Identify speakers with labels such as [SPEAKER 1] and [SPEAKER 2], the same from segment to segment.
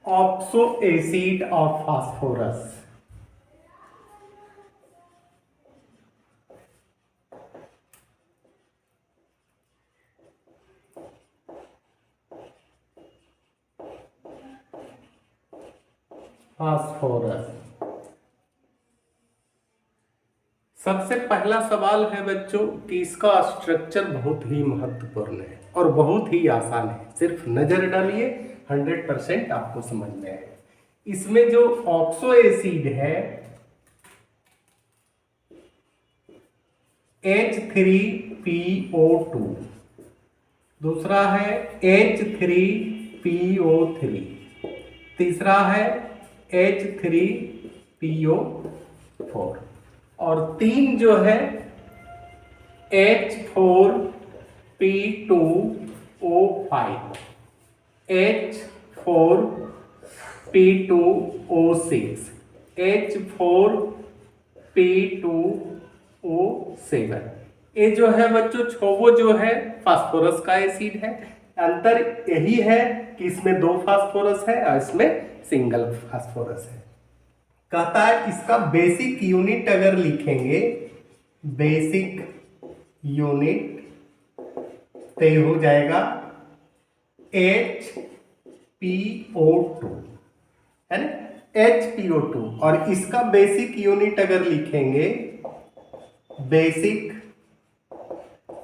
[SPEAKER 1] Oxo acid of phosphorus. Phosphorus. सबसे पहला सवाल है बच्चों कि इसका स्ट्रक्चर बहुत ही महत्वपूर्ण है और बहुत ही आसान है। सिर्फ नजर डालिए, 100% आपको समझ में आएगा। इसमें जो ऑक्सो एसिड है H3PO2, दूसरा है H3PO3, तीसरा है H3PO4 और तीन जो है H4P2O5, H4P2O6, H4P2O7। ये जो है बच्चों छो जो है फास्फोरस का एसिड है। अंतर यही है कि इसमें दो फास्फोरस है और इसमें सिंगल फास्फोरस है। कहता है इसका बेसिक यूनिट अगर लिखेंगे, बेसिक यूनिट तो ये हो जाएगा HPO2, है ना, HPO2। और इसका बेसिक यूनिट अगर लिखेंगे, बेसिक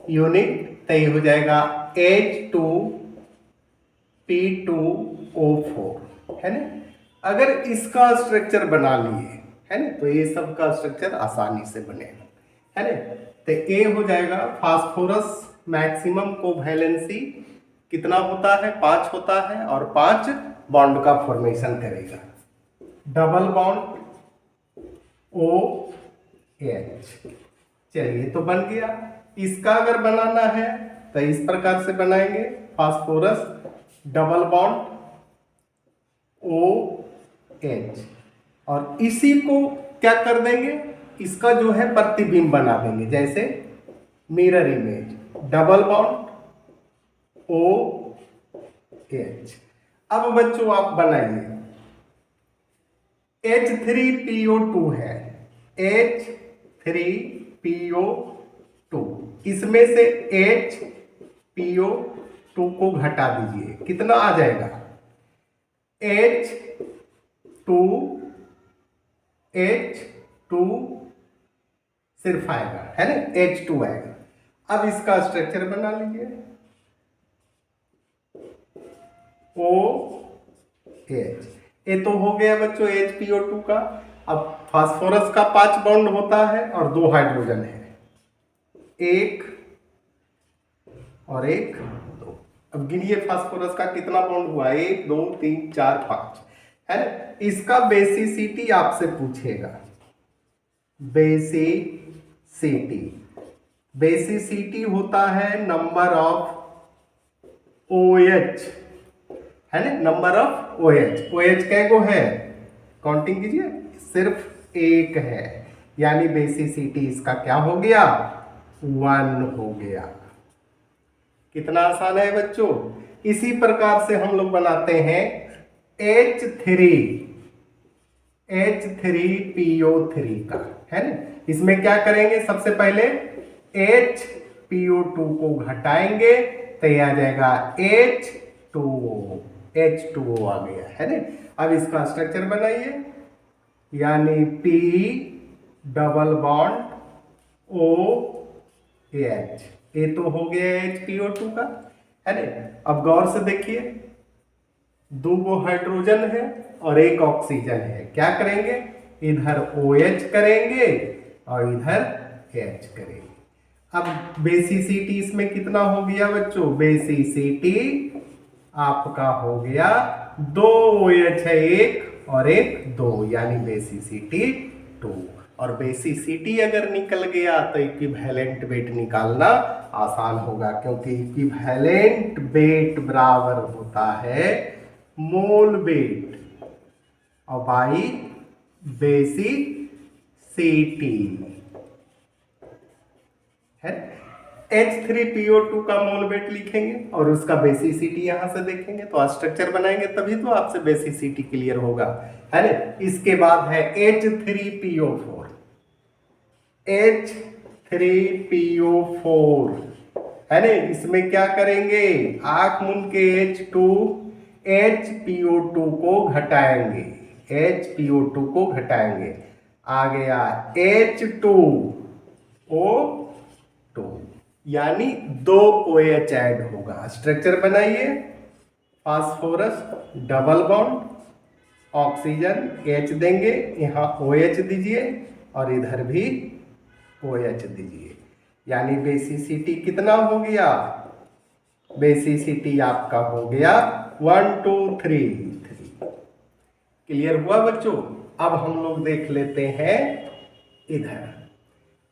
[SPEAKER 1] यूनिट तो ये हो जाएगा H2P2O4, है ना। अगर इसका स्ट्रक्चर बना लिए, है ना, तो ये सब का स्ट्रक्चर आसानी से बनेगा, है ना। तो ये हो जाएगा फास्फोरस मैक्सिमम कोवैलेंसी कितना होता है, 5 होता है और 5 बॉन्ड का फॉर्मेशन करेगा। डबल बॉन्ड OH, चलिए तो बन गया। इसका अगर बनाना है तो इस प्रकार से बनाएंगे, फास्फोरस डबल बॉन्ड OH और इसी को क्या कर देंगे, इसका जो है प्रतिबिंब बना देंगे, जैसे mirror image, double bond OH। अब बच्चों आप बनाइए, H3PO2 है, H3PO2, इसमें से HPO2 को घटा दीजिए, कितना आ जाएगा, H2 सिर्फ आएगा, है ना, H2 आएगा। अब इसका स्ट्रक्चर बना लीजिए, OH। ये तो हो गया बच्चों HPO2 का। अब फास्फोरस का 5 बॉन्ड होता है और 2 हाइड्रोजन है, एक और एक, दो। अब गिनिए फास्फोरस का कितना बॉन्ड हुआ, 1 2 3 4 5, है ना। इसका बेसिसिटी आपसे पूछेगा, बेसिसिटी, बेसिसिटी होता है नंबर ऑफ OH, है ना, नंबर ऑफ OH। OH कैगो है, काउंटिंग कीजिए, सिर्फ एक है, यानी बेसिसिटी इसका क्या हो गया, 1 हो गया। कितना आसान है बच्चों। इसी प्रकार से हम लोग बनाते हैं H3PO3 का, है ना। इसमें क्या करेंगे, सबसे पहले HPO2 को घटाएंगे तो ये आ जाएगा H2O आ गया, है ना। अब इसका स्ट्रक्चर बनाइए, यानी P डबल बॉन्ड OH, ये तो हो गया HPO2 का, है ना। अब गौर से देखिए, 2 हाइड्रोजन है और 1 ऑक्सीजन है, क्या करेंगे, इधर OH करेंगे और इधर H करेंगे। अब बेसिसिटी इसमें कितना हो गया बच्चों, बेसिसिटी आपका हो गया 2 OH है, 1 और 1 2, यानी बेसिसिटी 2। और बेसिसिटी अगर निकल गया तो इक्विवेलेंट वेट निकालना आसान होगा, क्योंकि इक्विवेलेंट वेट बराबर होता है मोल वेट और बाई बेसिसिटी, है। H3PO2 का मोल वेट लिखेंगे और उसका बेसिसिटी यहां से देखेंगे, तो स्ट्रक्चर बनाएंगे तभी तो आपसे बेसिसिटी क्लियर होगा, है ना। इसके बाद है H3PO4, H3PO4, है ना। इसमें क्या करेंगे, आंख मूंद के HPO2 को घटाएंगे, HPO2 को घटाएंगे, आ गया H2O2, यानी 2 OH ऐड होगा। स्ट्रक्चर बनाइए, phosphorus double bond, oxygen H देंगे, यहाँ OH दीजिए और इधर भी OH दीजिए, यानी बेसिसिटी कितना हो गया, बेसिसिटी आपका हो गया 1 2 3 3। क्लियर हुआ बच्चों। अब हम लोग देख लेते हैं इधर।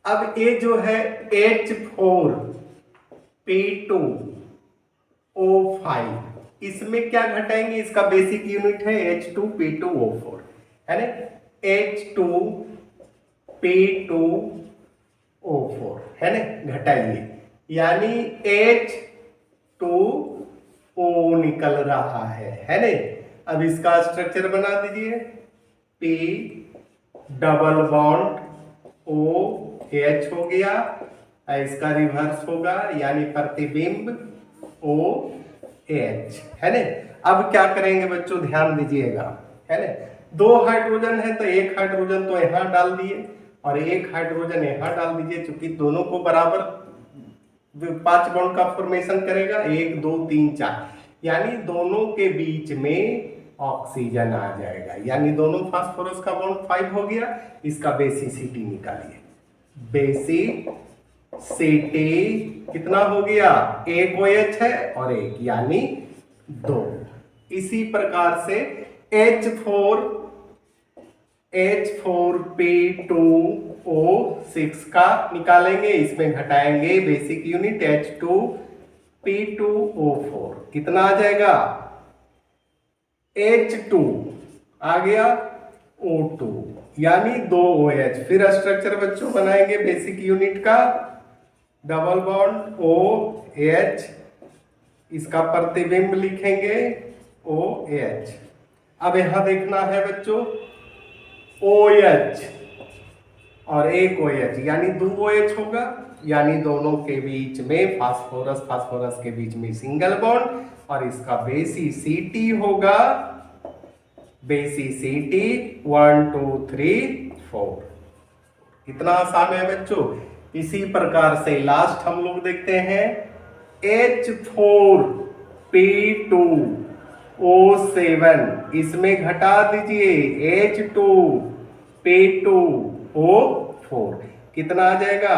[SPEAKER 1] अब ये जो है H4P2O5, इसमें क्या घटाएंगे, इसका बेसिक यूनिट है H2P2O4, है ना। H2P2O4, है ना, घटाइए, यानी H2O निकल रहा है ना। अब इसका स्ट्रक्चर बना दीजिए, P डबल बॉन्ड OH हो गया, इसका रिवर्स होगा यानी प्रतिबिंब OH, है ना। अब क्या करेंगे बच्चों, ध्यान दीजिएगा, है ना। 2 हाइड्रोजन है तो 1 हाइड्रोजन तो यहां डाल दिए और 1 हाइड्रोजन यहां डाल दीजिए, क्योंकि दोनों को बराबर 5 बॉन्ड का फॉर्मेशन करेगा, 1 2 3 4, यानी दोनों के बीच में ऑक्सीजन आ जाएगा, यानी दोनों फास्फोरस का बॉन्ड 5 हो गया। इसका बेसिसिटी निकालिए, बेसिसिटी कितना हो गया, 1 OH है और 1 यानी 2। इसी प्रकार से H4P2O6 का निकालेंगे, इसमें घटाएंगे बेसिक यूनिट H2P2O4, कितना आ जाएगा, H2 आ गया O2, यानी 2 OH। फिर स्ट्रक्चर बच्चों बनाएंगे बेसिक यूनिट का, डबल बॉन्ड OH, इसका प्रतिबिंब लिखेंगे OH। अब यहां देखना है बच्चों OH और 1 OH, यानी 2 OH होगा, यानी दोनों के बीच में फास्फोरस के बीच में सिंगल बॉन्ड, और इसका बेसिसिटी होगा, बेसिसिटी 1 2 3 4। कितना आसान है बच्चों। इसी प्रकार से लास्ट हम लोग देखते हैं H4P2O7, इसमें घटा दीजिए H2P2O4, कितना आ जाएगा,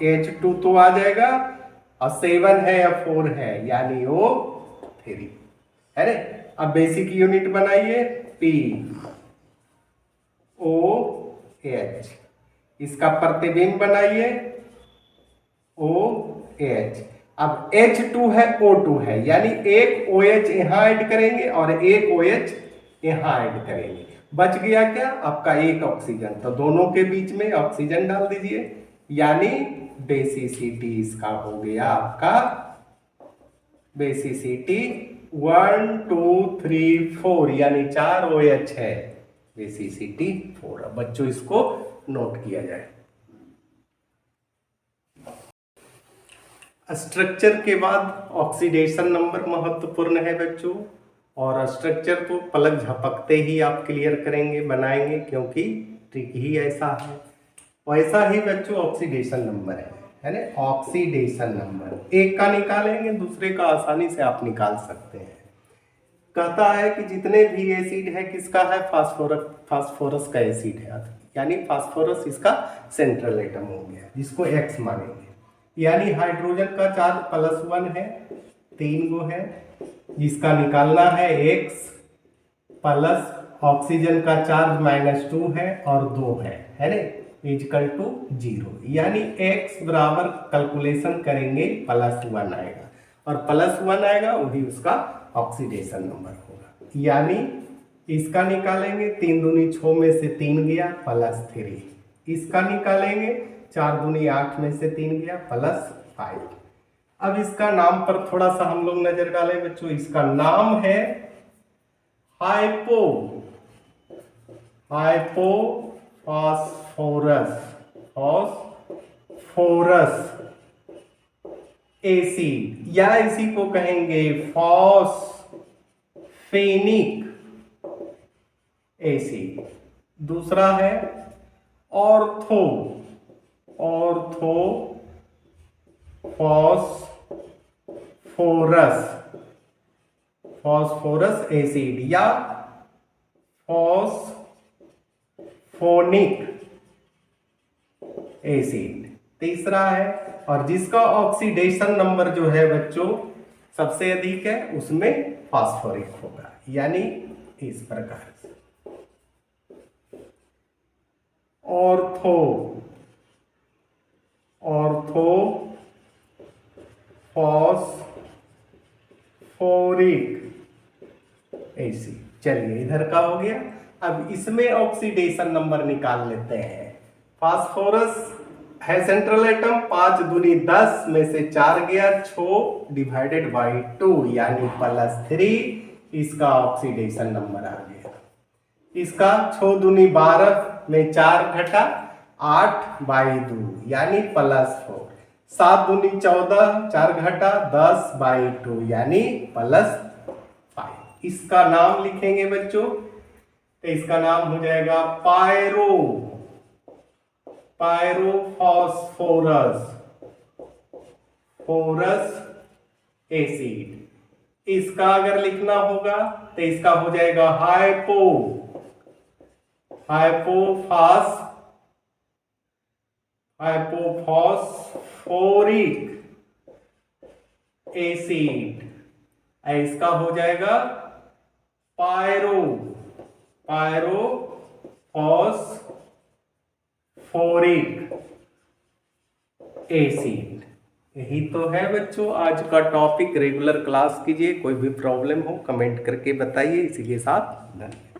[SPEAKER 1] H2 तो आ जाएगा और 7 है या 4 है, यानी O3, है ना। अब बेसिक यूनिट बनाइए, POH, इसका प्रतिबिंब बनाइए OH। अब H2 है O2 है, यानी 1 OH यहां ऐड करेंगे और 1 OH यहां ऐड करेंगे, बच गया क्या आपका 1 ऑक्सीजन, तो दोनों के बीच में ऑक्सीजन डाल दीजिए, यानी बेसिसिटी इसका हो गया आपका, बेसिसिटी 1 2 3 4, यानी 4 OH है, बेसिसिटी 4। अब बच्चों इसको नोट किया जाए। स्ट्रक्चर के बाद ऑक्सीडेशन नंबर महत्वपूर्ण है बच्चों, और स्ट्रक्चर तो पलक झपकते ही आप क्लियर करेंगे, बनाएंगे, क्योंकि ट्रिक ही ऐसा है। वैसा ही बच्चों ऑक्सीडेशन नंबर है ना। ऑक्सीडेशन नंबर एक का निकालेंगे, दूसरे का आसानी से आप निकाल सकते हैं। कहता है कि जितने भी एसिड है किसका है, फास्फोरस का एसिड है, यानी फास्फोरस इसका सेंट्रल एटम हो गया, जिसको X मानेंगे, यानी हाइड्रोजन का चार्ज +1 है, 3 गो है, जिसका निकालना है X, प्लस ऑक्सीजन का चार्ज -2 है और 2 है ना, इक्वल टू 0, यानी X बराबर कैलकुलेशन करेंगे +1 आएगा, और +1 आएगा वही उसका ऑक्सीडेशन नंबर होगा, यानी इसका निकालेंगे 3 दूनी 6 में से 3 गया +3, इसका निकालेंगे 4 दूनी 8 में से 3 गया +5, अब इसका नाम पर थोड़ा सा हम लोग नजर डालें बच्चों। इसका नाम है हाइपोफॉस्फोरस एसिड, या इसी को कहेंगे फॉस्फेनिक एसिड। दूसरा है फॉस्फोरस एसिड या फॉस्फोनिक एसिड। तीसरा है, और जिसका ऑक्सीडेशन नंबर जो है बच्चों सबसे अधिक है उसमें फास्फोरिक होगा, यानी इस प्रकार से ऑर्थोफॉस्फोरिक एसिड। चलिए इधर का हो गया। अब इसमें ऑक्सीडेशन नंबर निकाल लेते हैं। फास्फोरस है सेंट्रल एटम, 5 दूनी 10 में से 4 गया, 6 डिवाइडेड बाई 2 यानी +3। इसका ऑक्सीडेशन नंबर आ गया। इसका 6 दूनी 12 में 4 घटा, 8/2 यानी +4। 7 दूनी 14, 4 घटा 10/2 यानी +5। इसका नाम लिखेंगे बच्चों, तो इसका नाम हो जाएगा पायरोफॉस्फोरस एसिड। इसका अगर लिखना होगा तो इसका हो जाएगा हाइपोफॉस्फोरिक एसिड। इसका हो जाएगा पायरोफॉस्फोरिक एसिड। यही तो है बच्चों आज का टॉपिक। रेगुलर क्लास कीजिए, कोई भी प्रॉब्लम हो कमेंट करके बताइए। इसी के साथ धन्यवाद।